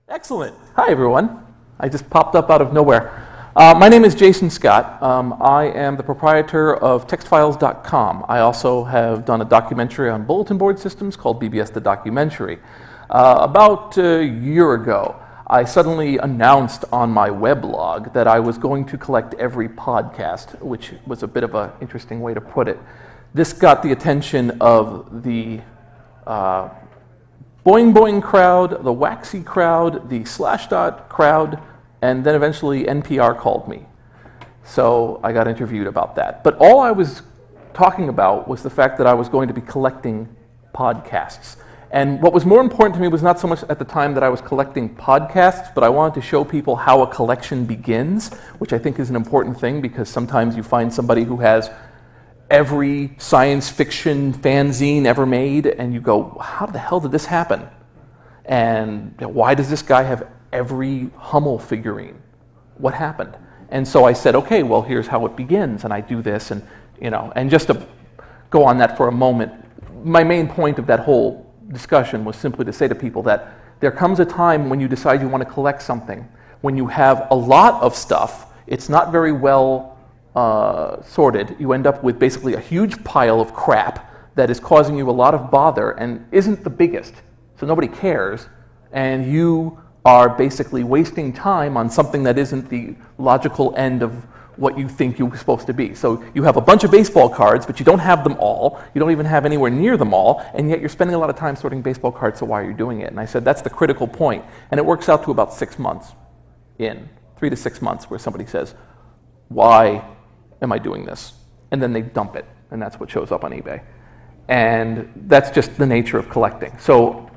Excellent. Hi, everyone. I just popped up out of nowhere. My name is Jason Scott. I am the proprietor of textfiles.com. I also have done a documentary on bulletin board systems called BBS the Documentary. About a year ago, I suddenly announced on my weblog that I was going to collect every podcast, which was a bit of an interesting way to put it. This got the attention of the Boing Boing crowd, the Waxy crowd, the Slashdot crowd, and then eventually NPR called me. So I got interviewed about that. But all I was talking about was the fact that I was going to be collecting podcasts. And what was more important to me was not so much at the time that I was collecting podcasts, but I wanted to show people how a collection begins, which I think is an important thing because sometimes you find somebody who has every science fiction fanzine ever made, and you go, how the hell did this happen? And why does this guy have every Hummel figurine? What happened? And so I said, okay, well, here's how it begins, and I do this, and and just to go on that for a moment, my main point of that whole discussion was simply to say to people that there comes a time when you decide you want to collect something. When you have a lot of stuff, it's not very well sorted. You end up with basically a huge pile of crap that is causing you a lot of bother and isn't the biggest, so nobody cares, and you are basically wasting time on something that isn't the logical end of what you think you're supposed to be. So you have a bunch of baseball cards, but you don't have them all. You don't even have anywhere near them all, and yet you're spending a lot of time sorting baseball cards, so why are you doing it? And I said, that's the critical point. And it works out to about 6 months in, 3 to 6 months, where somebody says, why am I doing this? And then they dump it, and that's what shows up on eBay. And that's just the nature of collecting. So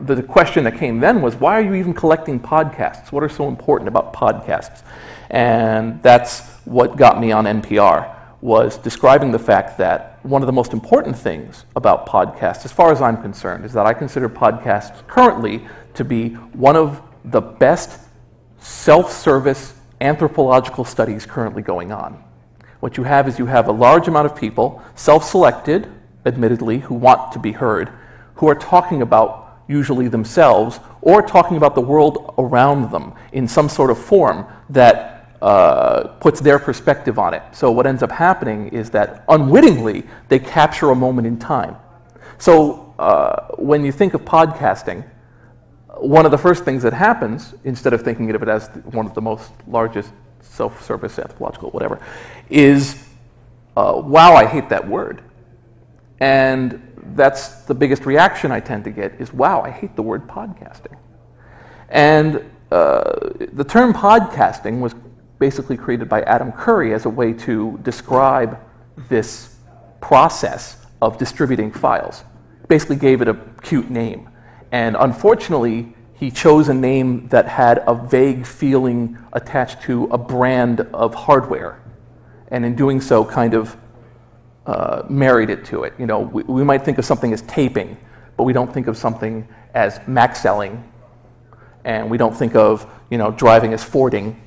the question that came then was, why are you even collecting podcasts? What are so important about podcasts? And that's what got me on NPR, was describing the fact that one of the most important things about podcasts, as far as I'm concerned, is that I consider podcasts currently to be one of the best self-service anthropological studies currently going on. What you have is you have a large amount of people, self-selected, admittedly, who want to be heard, who are talking about usually themselves or talking about the world around them in some sort of form that puts their perspective on it. So what ends up happening is that unwittingly they capture a moment in time. So when you think of podcasting, one of the first things that happens, instead of thinking of it as one of the most largest self-service anthropological whatever, is wow, I hate that word. And that's the biggest reaction I tend to get is, wow, I hate the word podcasting. And the term podcasting was basically created by Adam Curry as a way to describe this process of distributing files. Basically gave it a cute name. And unfortunately, he chose a name that had a vague feeling attached to a brand of hardware. And in doing so, kind of married it to it. We might think of something as taping, but we don't think of something as maxelling, and we don't think of driving as fording,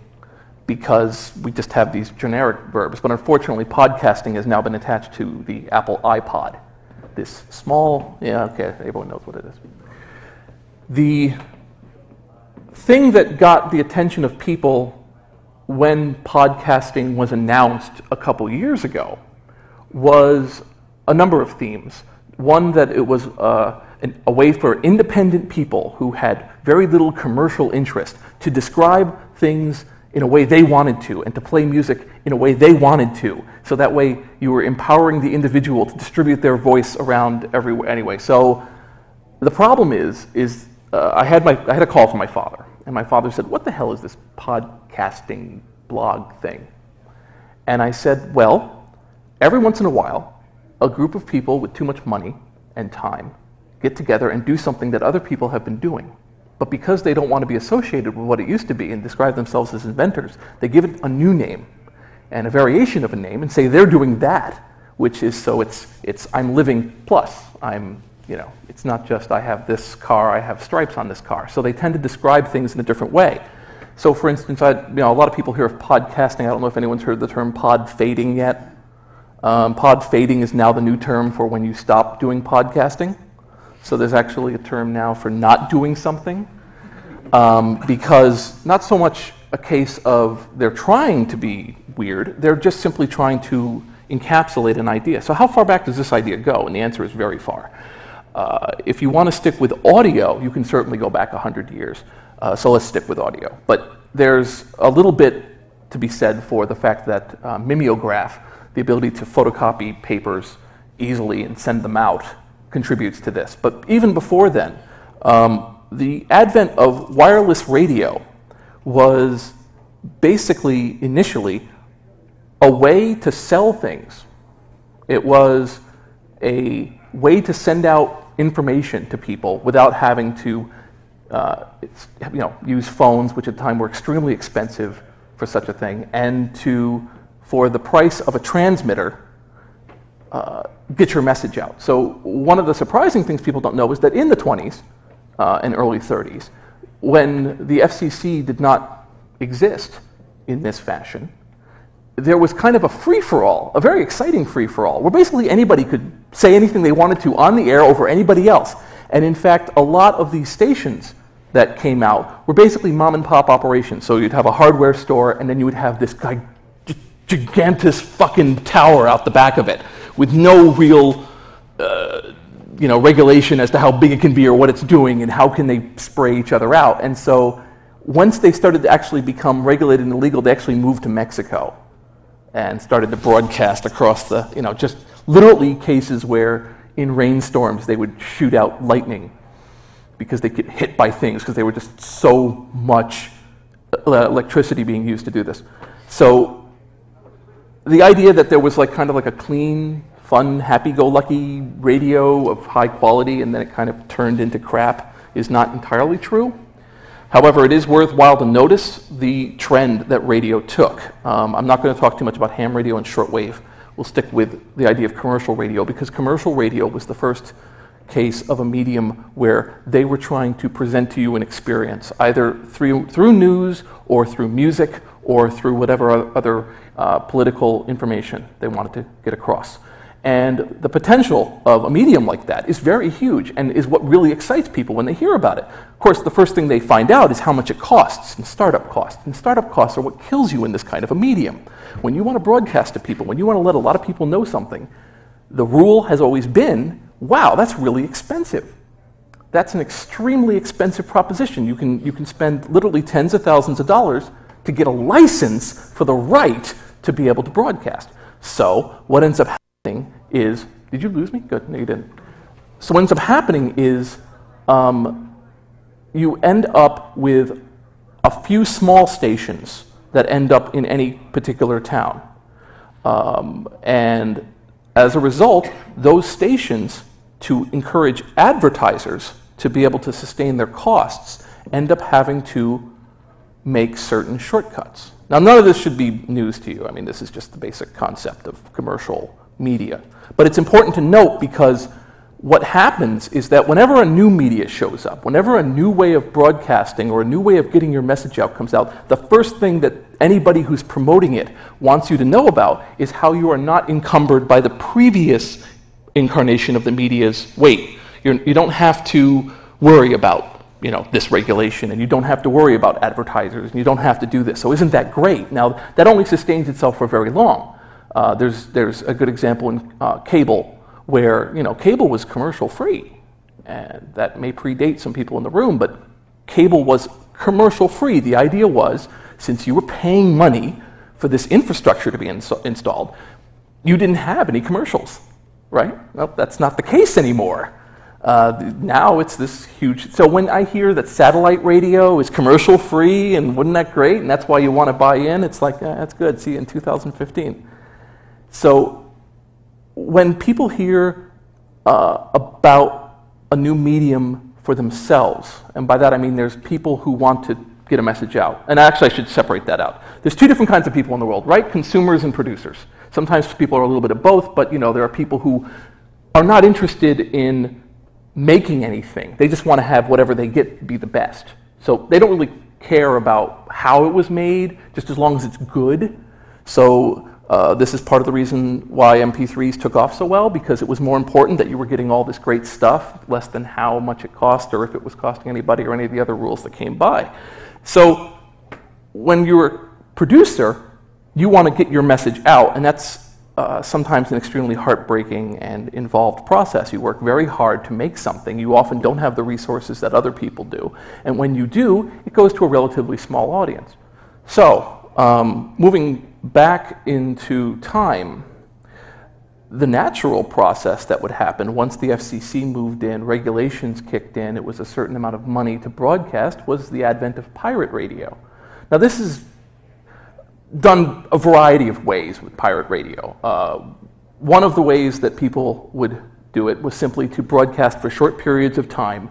because we just have these generic verbs. But unfortunately, podcasting has now been attached to the Apple iPod. This small, everyone knows what it is. The thing that got the attention of people when podcasting was announced a couple years ago was a number of themes. One, that it was a way for independent people who had very little commercial interest to describe things in a way they wanted to, and to play music in a way they wanted to. So that way you were empowering the individual to distribute their voice around everywhere. Anyway, so the problem is I had a call from my father, and my father said, what the hell is this podcasting blog thing? And I said, well, every once in a while, a group of people with too much money and time get together and do something that other people have been doing. But because they don't want to be associated with what it used to be and describe themselves as inventors, they give it a new name and a variation of a name and say they're doing that, which is, so it's I'm living plus. It's not just I have this car, I have stripes on this car. So they tend to describe things in a different way. So for instance, a lot of people hear of podcasting. I don't know if anyone's heard the term pod fading yet. Pod fading is now the new term for when you stop doing podcasting. So there's actually a term now for not doing something. because not so much a case of they're trying to be weird, they're just simply trying to encapsulate an idea. So how far back does this idea go? And the answer is very far. If you want to stick with audio, you can certainly go back 100 years. So let's stick with audio. But there's a little bit to be said for the fact that mimeograph, the ability to photocopy papers easily and send them out, contributes to this. But even before then, the advent of wireless radio was basically, initially, a way to sell things. It was a way to send out information to people without having to use phones, which at the time were extremely expensive for such a thing, and for the price of a transmitter, get your message out. So one of the surprising things people don't know is that in the 20s and early 30s, when the FCC did not exist in this fashion, there was kind of a free-for-all, a very exciting free-for-all, where basically anybody could say anything they wanted to on the air over anybody else. And in fact, a lot of these stations that came out were basically mom-and-pop operations. So you'd have a hardware store, and then you would have this gigantic fucking tower out the back of it, with no real regulation as to how big it can be or what it's doing and how can they spray each other out. And so once they started to actually become regulated and illegal, they actually moved to Mexico and started to broadcast across the, just literally cases where in rainstorms they would shoot out lightning because they get hit by things because there were just so much electricity being used to do this. So the idea that there was kind of a clean, fun, happy-go-lucky radio of high quality and then it kind of turned into crap is not entirely true. However, it is worthwhile to notice the trend that radio took. I'm not going to talk too much about ham radio and shortwave. We'll stick with the idea of commercial radio because commercial radio was the first case of a medium where they were trying to present to you an experience, either through news or through music or through whatever other political information they wanted to get across. And the potential of a medium like that is very huge and is what really excites people when they hear about it. Of course, the first thing they find out is how much it costs and startup costs. And startup costs are what kills you in this kind of a medium. When you want to broadcast to people, when you want to let a lot of people know something, the rule has always been, wow, that's really expensive. That's an extremely expensive proposition. You can spend literally tens of thousands of dollars to get a license for the right to be able to broadcast. So what ends up happening is, did you lose me? Good, no you didn't. So what ends up happening is you end up with a few small stations that end up in any particular town. And as a result, those stations, to encourage advertisers to be able to sustain their costs, end up having to make certain shortcuts. Now, none of this should be news to you. I mean, this is just the basic concept of commercial media. But it's important to note because what happens is that whenever a new media shows up, whenever a new way of broadcasting or a new way of getting your message out comes out, the first thing that anybody who's promoting it wants you to know about is how you are not encumbered by the previous incarnation of the media's weight. You don't have to worry about this regulation, and you don't have to worry about advertisers, and you don't have to do this. So isn't that great? Now, that only sustains itself for very long. There's a good example in cable, where cable was commercial free, and that may predate some people in the room, but cable was commercial free. The idea was, since you were paying money for this infrastructure to be installed, you didn't have any commercials, right? Well, that's not the case anymore. Now it's this huge. So when I hear that satellite radio is commercial free and wasn't that great, and that's why you want to buy in, it's like, that's good. See you in 2015. So when people hear about a new medium for themselves, and by that I mean there's people who want to get a message out. And actually I should separate that out. There's two different kinds of people in the world, right? Consumers and producers. Sometimes people are a little bit of both, but there are people who are not interested in making anything. They just want to have whatever they get be the best. So they don't really care about how it was made, just as long as it's good. So This is part of the reason why MP3s took off so well, because it was more important that you were getting all this great stuff, less than how much it cost or if it was costing anybody or any of the other rules that came by. So when you're a producer, you want to get your message out, and that's sometimes an extremely heartbreaking and involved process. You work very hard to make something. You often don't have the resources that other people do, and when you do, it goes to a relatively small audience. So, moving back into time, the natural process that would happen once the FCC moved in, regulations kicked in, it was a certain amount of money to broadcast, was the advent of pirate radio. Now this is done a variety of ways with pirate radio. One of the ways that people would do it was simply to broadcast for short periods of time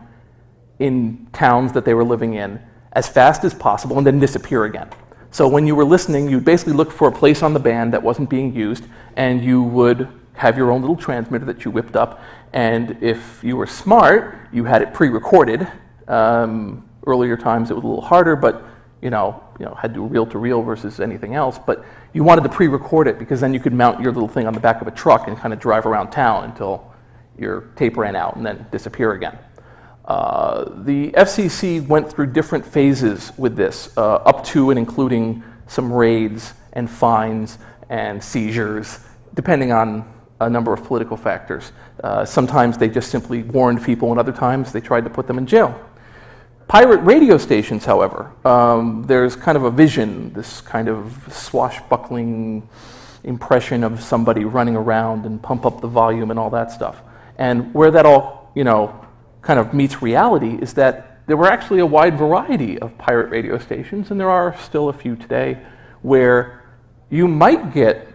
in towns that they were living in as fast as possible and then disappear again. So when you were listening, you'd basically look for a place on the band that wasn't being used, and you would have your own little transmitter that you whipped up, and if you were smart, you had it pre-recorded. Earlier times it was a little harder, but you know, had to do reel-to-reel versus anything else, but you wanted to pre-record it because then you could mount your little thing on the back of a truck and kind of drive around town until your tape ran out and then disappear again. The FCC went through different phases with this, up to and including some raids and fines and seizures, depending on a number of political factors. Sometimes they just simply warned people, and other times they tried to put them in jail. Pirate radio stations, however, there's kind of a vision, this kind of swashbuckling impression of somebody running around and pump up the volume and all that stuff. And where that all, kind of meets reality is that there were actually a wide variety of pirate radio stations, and there are still a few today, where you might get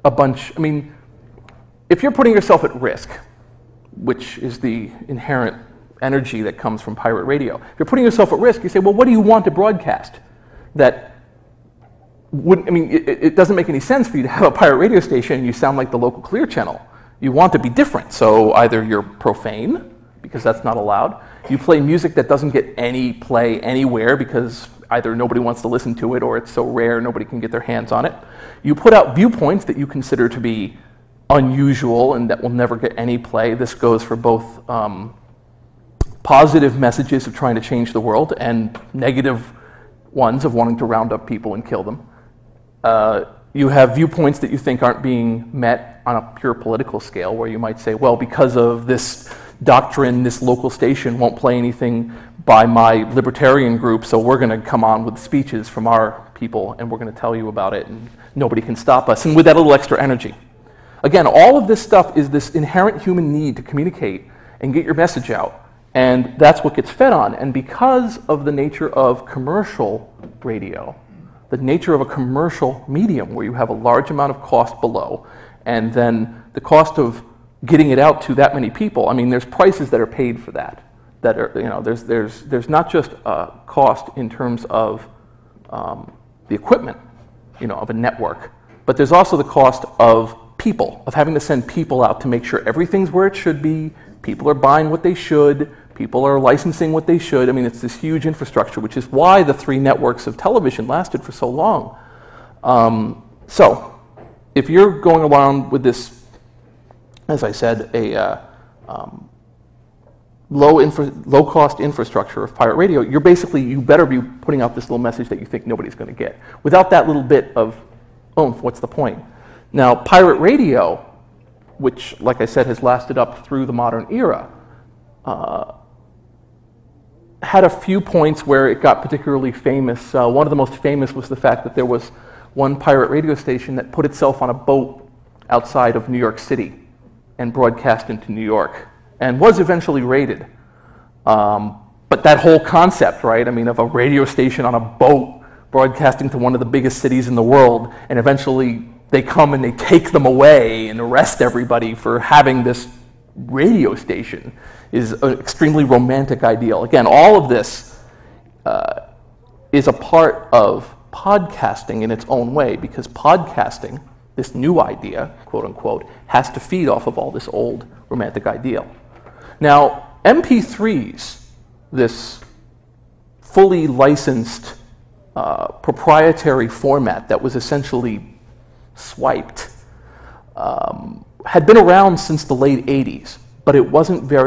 a bunch, if you're putting yourself at risk, which is the inherent energy that comes from pirate radio. If you're putting yourself at risk, you say, well, what do you want to broadcast? That wouldn't, it doesn't make any sense for you to have a pirate radio station and you sound like the local Clear Channel. You want to be different, so either you're profane, because that's not allowed. You play music that doesn't get any play anywhere because either nobody wants to listen to it or it's so rare nobody can get their hands on it. You put out viewpoints that you consider to be unusual and that will never get any play. This goes for both positive messages of trying to change the world and negative ones of wanting to round up people and kill them. You have viewpoints that you think aren't being met on a pure political scale, where you might say, well, because of this doctrine, this local station won't play anything by my libertarian group, so we're going to come on with speeches from our people and we're going to tell you about it and nobody can stop us, and with that little extra energy. Again, all of this stuff is this inherent human need to communicate and get your message out, and that's what gets fed on. And because of the nature of commercial radio, the nature of a commercial medium where you have a large amount of cost below, and then the cost of getting it out to that many people, there's prices that are paid for that. That are, there's not just a cost in terms of the equipment, of a network, but there's also the cost of people, of having to send people out to make sure everything's where it should be, people are buying what they should, people are licensing what they should. It's this huge infrastructure, which is why the 3 networks of television lasted for so long. So, if you're going around with this, as I said, a low-cost infrastructure of pirate radio, you better be putting out this little message that you think nobody's going to get. Without that little bit of oomph, what's the point? Now, pirate radio, which, like I said, has lasted up through the modern era, had a few points where it got particularly famous. One of the most famous was the fact that there was one pirate radio station that put itself on a boat outside of New York City and broadcast into New York, and was eventually raided. But that whole concept, right, of a radio station on a boat broadcasting to one of the biggest cities in the world, and eventually they come and they take them away and arrest everybody for having this radio station, is an extremely romantic ideal. Again, all of this is a part of podcasting in its own way, because podcasting, this new idea, quote unquote, has to feed off of all this old romantic ideal. Now, MP3s, this fully licensed proprietary format that was essentially swiped, had been around since the late 80s, but it wasn't very